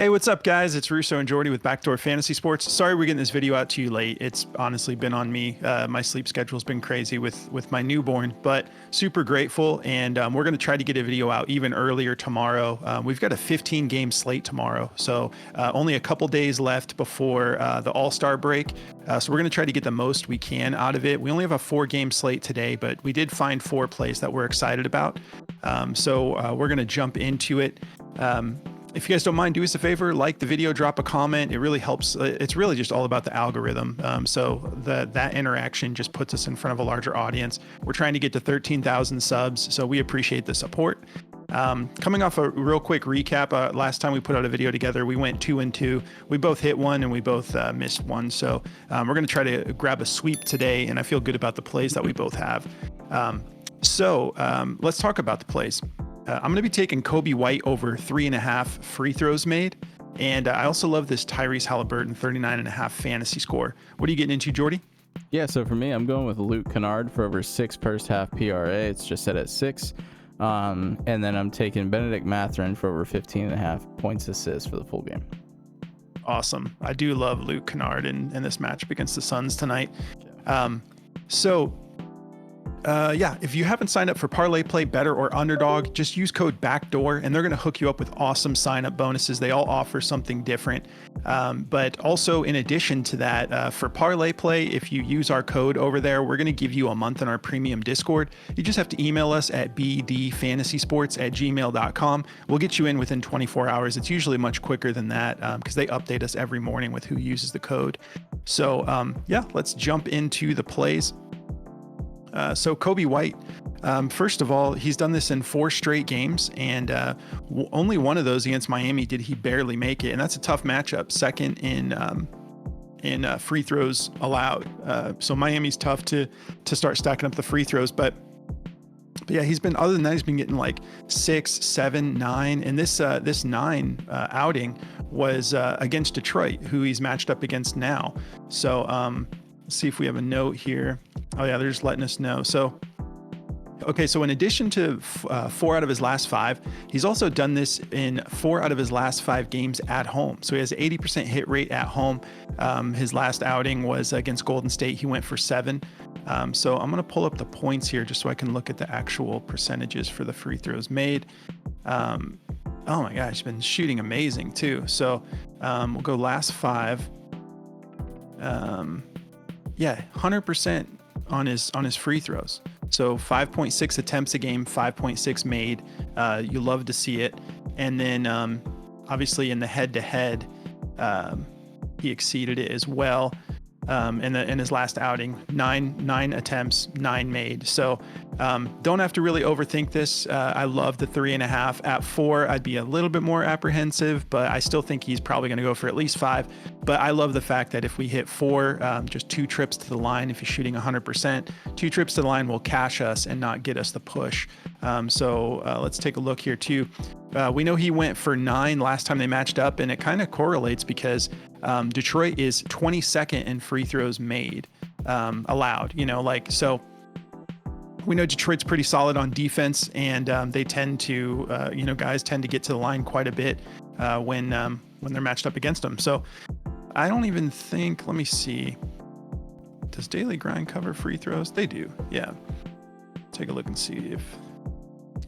Hey, what's up, guys? It's Russo and Jordy with Backdoor Fantasy Sports. Sorry we're getting this video out to you late. It's honestly been on me. My sleep schedule's been crazy with my newborn, but super grateful. And we're going to try to get a video out even earlier tomorrow. We've got a 15-game slate tomorrow, so only a couple days left before the All-Star break. So we're going to try to get the most we can out of it. We only have a 4-game slate today, but we did find 4 plays that we're excited about. So we're going to jump into it. If you guys don't mind, do us a favor, like the video, drop a comment. It really helps. It's really just all about the algorithm. So that interaction just puts us in front of a larger audience. We're trying to get to 13,000 subs, so we appreciate the support. Coming off a real quick recap, last time we put out a video together, we went 2-2. We both hit one and we both missed one. So we're going to try to grab a sweep today, and I feel good about the plays that we both have. Let's talk about the plays. I'm going to be taking Kobe White over 3.5 free throws made. And I also love this Tyrese Halliburton 39.5 fantasy score. What are you getting into, Jordy? Yeah, so for me, I'm going with Luke Kennard for over 6 first half PRA. It's just set at 6. And then I'm taking Benedict Mathurin for over 15.5 points assists for the full game. Awesome. I do love Luke Kennard in this matchup against the Suns tonight. If you haven't signed up for Parlay Play, Better, or Underdog, just use code BACKDOOR and they're going to hook you up with awesome sign-up bonuses. They all offer something different. But also in addition to that, for Parlay Play, if you use our code over there, we're going to give you a month in our premium Discord. You just have to email us at bdfantasysports@gmail.com. We'll get you in within 24 hours. It's usually much quicker than that because they update us every morning with who uses the code. So let's jump into the plays. So Kobe White, first of all, he's done this in 4 straight games, and only one of those against Miami did he barely make it, and that's a tough matchup. Second in free throws allowed. So Miami's tough to start stacking up the free throws, but yeah, other than that, he's been getting like 6, 7, 9, and this 9 outing was against Detroit, who he's matched up against now. So let's see if we have a note here. Oh yeah, they're just letting us know. So in addition to 4 out of his last 5, he's also done this in 4 out of his last 5 games at home. So he has an 80% hit rate at home. His last outing was against Golden State. He went for 7. So I'm going to pull up the points here just so I can look at the actual percentages for the free throws made. Oh my gosh, he's been shooting amazing too. So we'll go last 5. 100% on his free throws. So 5.6 attempts a game, 5.6 made. You love to see it. And then obviously in the head-to-head, he exceeded it as well. In his last outing, 9 attempts, 9 made. So don't have to really overthink this. I love the 3.5. At 4, I'd be a little bit more apprehensive, but I still think he's probably going to go for at least 5. But I love the fact that if we hit 4, just 2 trips to the line, if he's shooting 100%, 2 trips to the line will cash us and not get us the push. Let's take a look here too. We know he went for 9 last time they matched up, and it kind of correlates because Detroit is 22nd in free throws made allowed. So we know Detroit's pretty solid on defense, and they tend to, guys tend to get to the line quite a bit when they're matched up against them. So I don't even think. Let me see. Does Daily Grind cover free throws? They do. Yeah. Take a look and see if.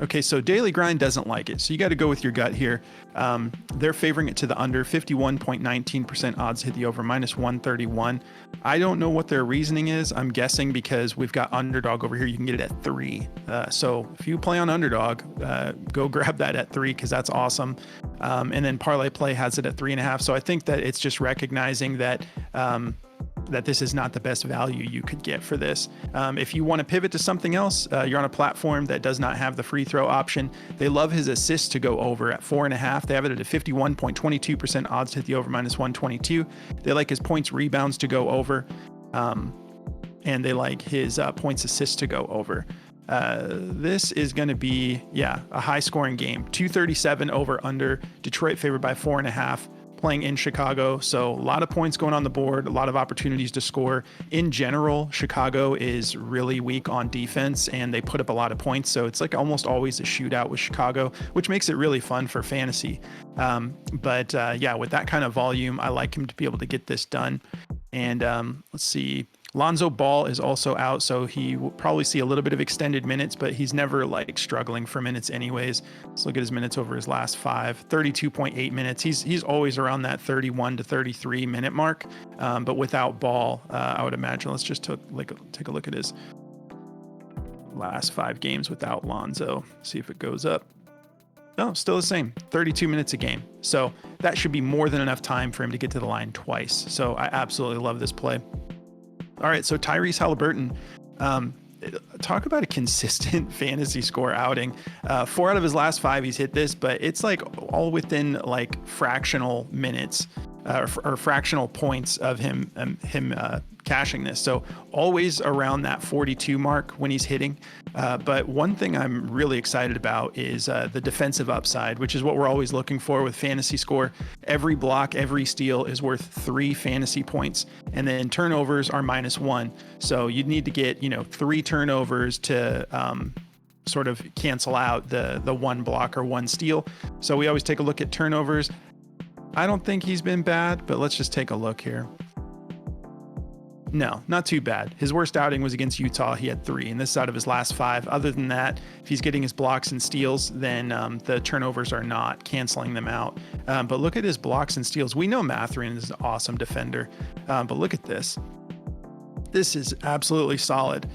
Okay, so Daily Grind doesn't like it, so you got to go with your gut here. They're favoring it to the under, 51.19% odds hit the over, -131. I don't know what their reasoning is. I'm guessing because we've got Underdog over here, you can get it at 3. So if you play on Underdog, go grab that at 3 because that's awesome. And then Parlay Play has it at 3.5. So I think that it's just recognizing that this is not the best value you could get for this. If you want to pivot to something else, you're on a platform that does not have the free throw option. They love his assists to go over at 4.5. They have it at a 51.22% odds to hit the over, -122. They like his points rebounds to go over. And they like his points assists to go over. This is going to be, a high scoring game. 237 over under. Detroit favored by 4.5. playing in Chicago. So a lot of points going on the board, a lot of opportunities to score. In general, Chicago is really weak on defense and they put up a lot of points. So it's like almost always a shootout with Chicago, which makes it really fun for fantasy. But yeah, with that kind of volume, I like him to be able to get this done. And let's see. Lonzo Ball is also out, so he will probably see a little bit of extended minutes, but he's never like struggling for minutes anyways. Let's look at his minutes over his last 32.8 minutes. He's always around that 31 to 33 minute mark, but without Ball, I would imagine. Let's just take a look at his last 5 games without Lonzo, see if it goes up. No, still the same, 32 minutes a game. So that should be more than enough time for him to get to the line twice. So I absolutely love this play. All right, so Tyrese Halliburton, talk about a consistent fantasy score outing. 4 out of his last 5, he's hit this, but it's like all within like fractional minutes or fractional points of him cashing this. So always around that 42 mark when he's hitting. But one thing I'm really excited about is the defensive upside, which is what we're always looking for with fantasy score. Every block, every steal is worth 3 fantasy points, and then turnovers are -1. So you'd need to get 3 turnovers to sort of cancel out the 1 block or 1 steal. So we always take a look at turnovers. I don't think he's been bad, but let's just take a look here. No, not too bad. His worst outing was against Utah. He had 3, and this is out of his last 5. Other than that, if he's getting his blocks and steals, then the turnovers are not canceling them out. But look at his blocks and steals. We know Mathurin is an awesome defender, but look at this. This is absolutely solid.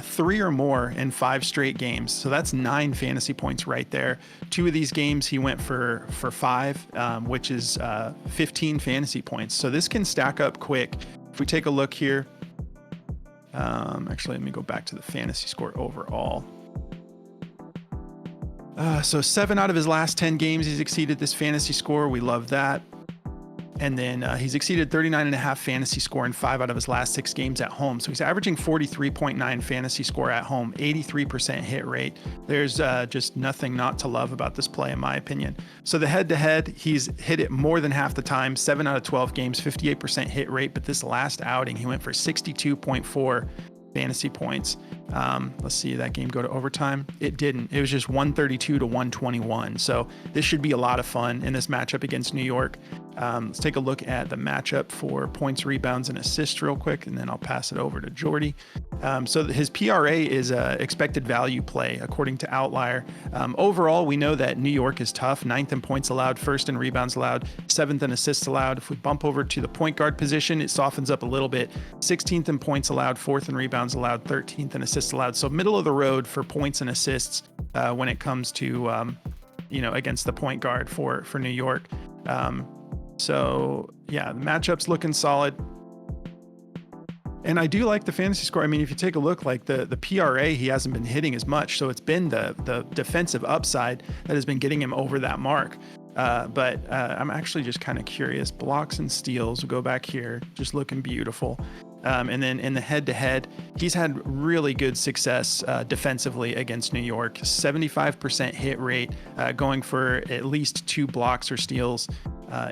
3 or more in 5 straight games. So that's 9 fantasy points right there. 2 of these games he went for 5, which is 15 fantasy points. So this can stack up quick. If we take a look here, actually, let me go back to the fantasy score overall. So 7 out of his last 10 games, he's exceeded this fantasy score. We love that. And then he's exceeded 39.5 fantasy score in 5 out of his last 6 games at home. So he's averaging 43.9 fantasy score at home, 83% hit rate. There's just nothing not to love about this play, in my opinion. So the head-to-head, he's hit it more than half the time, 7 out of 12 games, 58% hit rate. But this last outing, he went for 62.4 fantasy points. Let's see that game go to overtime. It didn't. It was just 132 to 121. So this should be a lot of fun in this matchup against New York. Let's take a look at the matchup for points, rebounds, and assists real quick, and then I'll pass it over to Jordy. So his PRA is a expected value play according to Outlier. Overall, we know that New York is tough. 9th in points allowed, 1st in rebounds allowed, 7th in assists allowed. If we bump over to the point guard position, it softens up a little bit. 16th in points allowed, 4th in rebounds allowed, 13th in assists allowed. So middle of the road for points and assists when it comes to against the point guard for New York. So yeah, the matchup's looking solid. And I do like the fantasy score. I mean, if you take a look, like the PRA, he hasn't been hitting as much. So it's been the defensive upside that has been getting him over that mark. But I'm actually just kind of curious. Blocks and steals, we'll go back here, just looking beautiful. And then in the head-to-head, he's had really good success defensively against New York. 75% hit rate, going for at least 2 blocks or steals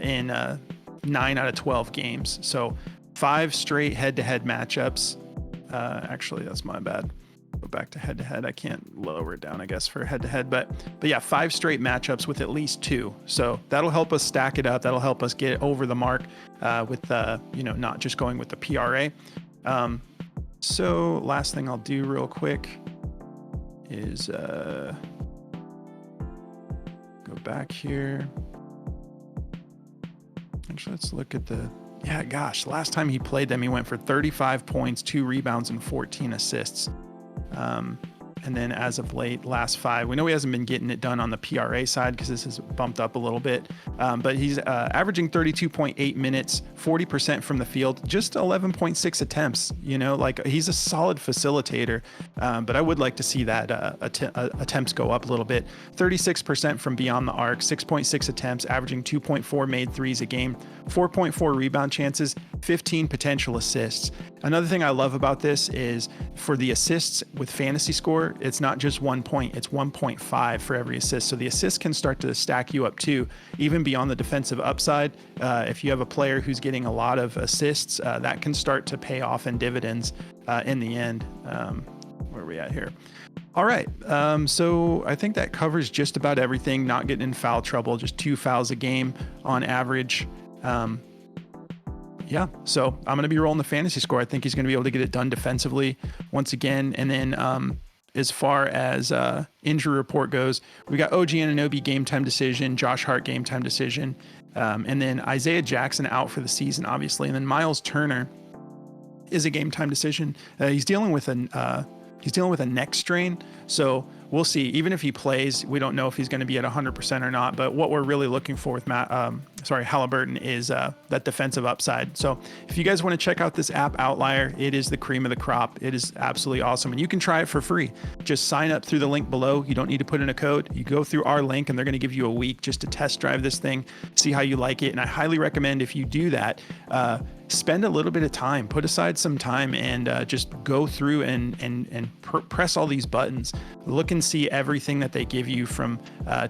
in 9 out of 12 games. So 5 straight head-to-head matchups. Actually, that's my bad. Go back to head-to-head. I can't lower it down, I guess, for head-to-head. But yeah, 5 straight matchups with at least 2. So that'll help us stack it up. That'll help us get over the mark with not just going with the PRA. So last thing I'll do real quick is go back here. Actually, let's look at last time he played them, he went for 35 points, 2 rebounds, and 14 assists. And then as of late, last 5, we know he hasn't been getting it done on the PRA side because this has bumped up a little bit. But he's averaging 32.8 minutes, 40% from the field, just 11.6 attempts. He's a solid facilitator. But I would like to see that attempts go up a little bit. 36% from beyond the arc, 6.6 attempts, averaging 2.4 made threes a game, 4.4 rebound chances, 15 potential assists. Another thing I love about this is for the assists with fantasy score, it's not just 1 point, it's 1.5 for every assist. So the assists can start to stack you up too, even beyond the defensive upside. If you have a player who's getting a lot of assists, that can start to pay off in dividends in the end. Where are we at here? All right. So I think that covers just about everything. Not getting in foul trouble, just 2 fouls a game on average. Yeah, so I'm going to be rolling the fantasy score. I think he's going to be able to get it done defensively once again. And then as far as injury report goes, we got OG Anunoby game time decision, Josh Hart game time decision, and then Isaiah Jackson out for the season, obviously. And then Miles Turner is a game time decision. He's dealing with a neck strain, so we'll see. Even if he plays, we don't know if he's going to be at 100% or not. But what we're really looking for with Halliburton is that defensive upside. So if you guys want to check out this app Outlier, it is the cream of the crop. It is absolutely awesome, and you can try it for free. Just sign up through the link below. You don't need to put in a code. You go through our link, and they're going to give you a week just to test drive this thing, see how you like it. And I highly recommend if you do that, spend a little bit of time, put aside some time, and just go through and press all these buttons. Look and see everything that they give you, from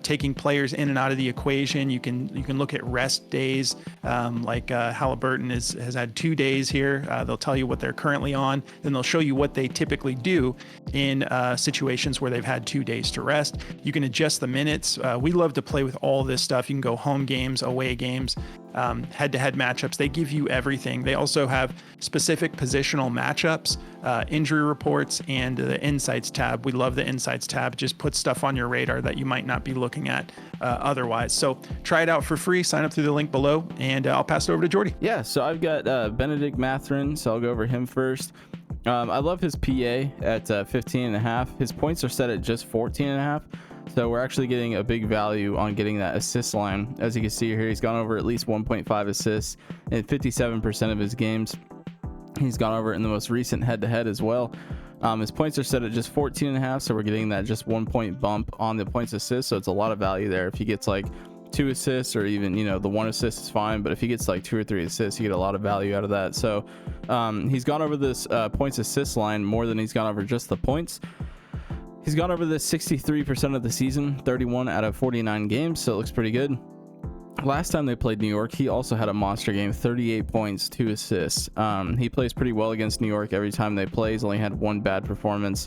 taking players in and out of the equation. You can look at rest days, like Halliburton has had 2 days here. They'll tell you what they're currently on, then they'll show you what they typically do in situations where they've had 2 days to rest. You can adjust the minutes. We love to play with all this stuff. You can go home games, away games, head-to-head matchups. They give you everything. They also have specific positional matchups, injury reports, and the insights tab. We love the insights tab. Just put stuff on your radar that you might not be looking at otherwise. So try it out for free. Sign up through the link below, and I'll pass it over to Jordy. Yeah, so I've got Benedict Mathurin, so I'll go over him first. I love his PA at 15.5. His points are set at just 14.5. So we're actually getting a big value on getting that assist line. As you can see here, he's gone over at least 1.5 assists in 57% of his games. He's gone over it in the most recent head-to-head as well. His points are set at just 14.5, so we're getting that just 1 point bump on the points assist. So it's a lot of value there. If he gets like 2 assists, or even, the 1 assist is fine, but if he gets like 2 or 3 assists, you get a lot of value out of that. So he's gone over this points assist line more than he's gone over just the points. He's gone over this 63% of the season, 31 out of 49 games, so it looks pretty good. Last time they played New York, he also had a monster game, 38 points, 2 assists. He plays pretty well against New York every time they play. He's only had 1 bad performance,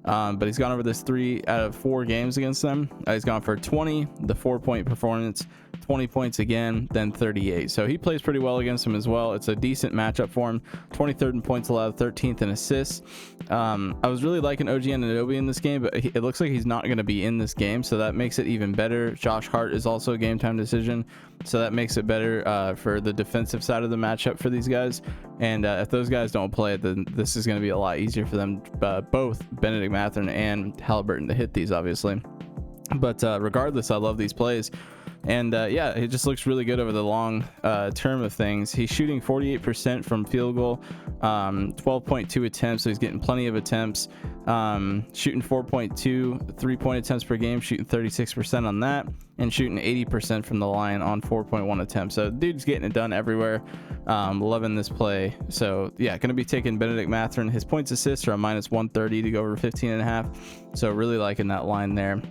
but he's gone over this 3 out of 4 games against them. He's gone for 20, the 4-point performance, 20 points again, then 38. So he plays pretty well against him as well. It's a decent matchup for him. 23rd in points allowed, 13th in assists. I was really liking OG Anunoby in this game, but it looks like he's not going to be in this game, so that makes it even better. Josh Hart is also a game time decision, so that makes it better for the defensive side of the matchup for these guys. And if those guys don't play, then this is going to be a lot easier for them, both Benedict Mathurin and Halliburton, to hit these, obviously. But regardless, I love these plays. And yeah, it just looks really good over the long term of things. He's shooting 48% from field goal, 12.2 attempts, so he's getting plenty of attempts. Shooting 4.2 3-point attempts per game, shooting 36% on that, and shooting 80% from the line on 4.1 attempts. So dude's getting it done everywhere. Loving this play. So yeah, going to be taking Benedict Mathurin. His points assists are a -130 to go over 15.5. So really liking that line there.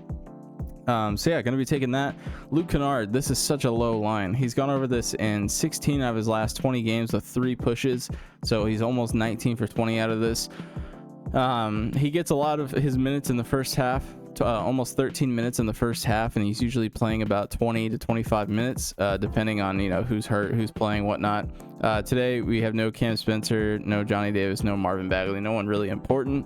So yeah, going to be taking that. Luke Kennard, this is such a low line. He's gone over this in 16 out of his last 20 games with 3 pushes. So he's almost 19 for 20 out of this. He gets a lot of his minutes in the first half, almost 13 minutes in the first half, and he's usually playing about 20 to 25 minutes, depending on, who's hurt, who's playing, whatnot. Today we have no Cam Spencer, no Johnny Davis, no Marvin Bagley, no one really important.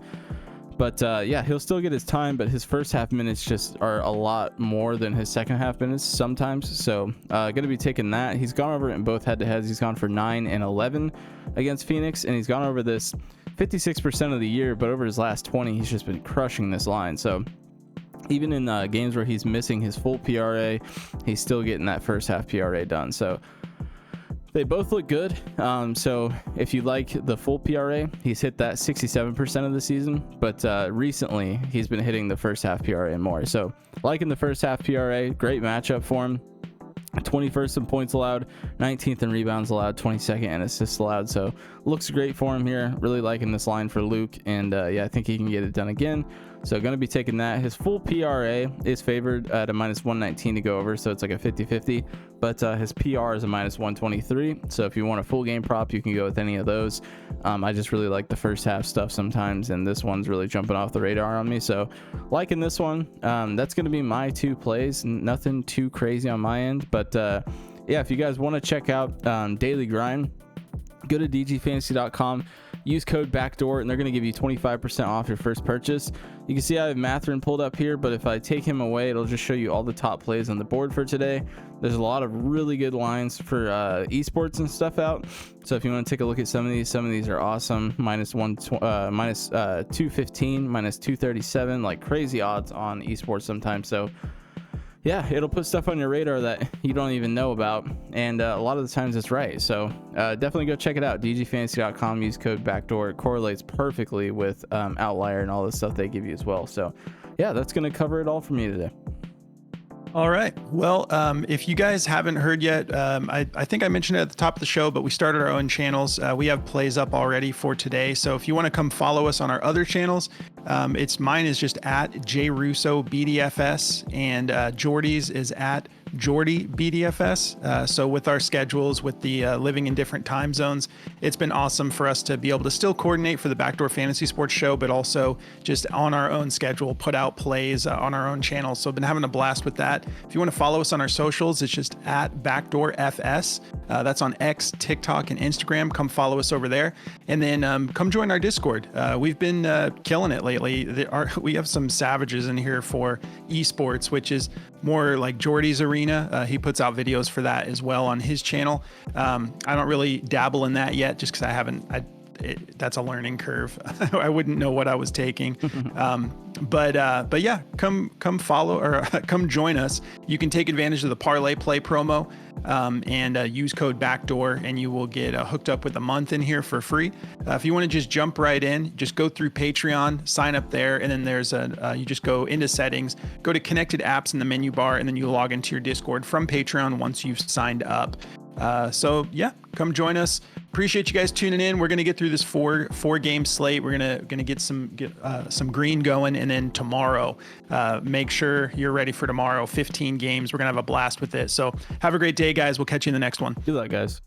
But yeah, he'll still get his time, but his first half minutes just are a lot more than his second half minutes sometimes. So going to be taking that. He's gone over it in both head-to-heads. He's gone for 9 and 11 against Phoenix, and he's gone over this 56% of the year, but over his last 20, he's just been crushing this line. So even in games where he's missing his full PRA, he's still getting that first half PRA done. So they both look good. So if you like the full PRA, he's hit that 67% of the season, but recently he's been hitting the first half PRA more. So liking the first half PRA, great matchup for him. 21st in points allowed, 19th in rebounds allowed, 22nd in assists allowed. So looks great for him here. Really liking this line for Luke, and yeah, I think he can get it done again. So going to be taking that. His full PRA is favored at a -119 to go over, so it's like a 50-50, but his PR is a -123. So if you want a full game prop, you can go with any of those. I just really like the first half stuff sometimes, and this one's really jumping off the radar on me. So liking this one. That's going to be my 2 plays. Nothing too crazy on my end, but yeah, if you guys want to check out Daily Grind, go to dgfantasy.com, use code BACKDOOR, and they're going to give you 25% off your first purchase. You can see I have Mathurin pulled up here, but if I take him away, it'll just show you all the top plays on the board for today. There's a lot of really good lines for esports and stuff out. So if you want to take a look at some of these are awesome. -215, -237, like crazy odds on esports sometimes. So yeah, it'll put stuff on your radar that you don't even know about, and a lot of the times it's right. So definitely go check it out. dgfantasy.com, use code BACKDOOR. It correlates perfectly with Outlier and all the stuff they give you as well. So yeah, that's going to cover it all for me today. All right. Well, if you guys haven't heard yet, I think I mentioned it at the top of the show, but we started our own channels. We have plays up already for today. So if you want to come follow us on our other channels, mine is just at JRussoBDFS, and Jordy's is at Jordy BDFS. So with our schedules, with the living in different time zones, it's been awesome for us to be able to still coordinate for the Backdoor Fantasy Sports Show, but also just on our own schedule, put out plays on our own channels. So I've been having a blast with that. If you want to follow us on our socials, it's just at BackdoorFS. That's on X, TikTok, and Instagram. Come follow us over there. And then come join our Discord. We've been killing it lately. We have some savages in here for esports, which is more like Jordy's arena. He puts out videos for that as well on his channel. I don't really dabble in that yet, just because I haven't. That's a learning curve. I wouldn't know what I was taking. But yeah, come follow or come join us. You can take advantage of the Parlay Play promo and use code BACKDOOR, and you will get hooked up with a month in here for free. If you want to just jump right in, just go through Patreon, sign up there, and then there's you just go into settings, go to connected apps in the menu bar, and then you log into your Discord from Patreon once you've signed up. So yeah, come join us. Appreciate you guys tuning in. We're gonna get through this four game slate. We're gonna get some green going, and then tomorrow, make sure you're ready for tomorrow. 15 games. We're gonna have a blast with it. So have a great day, guys. We'll catch you in the next one. Good luck, guys.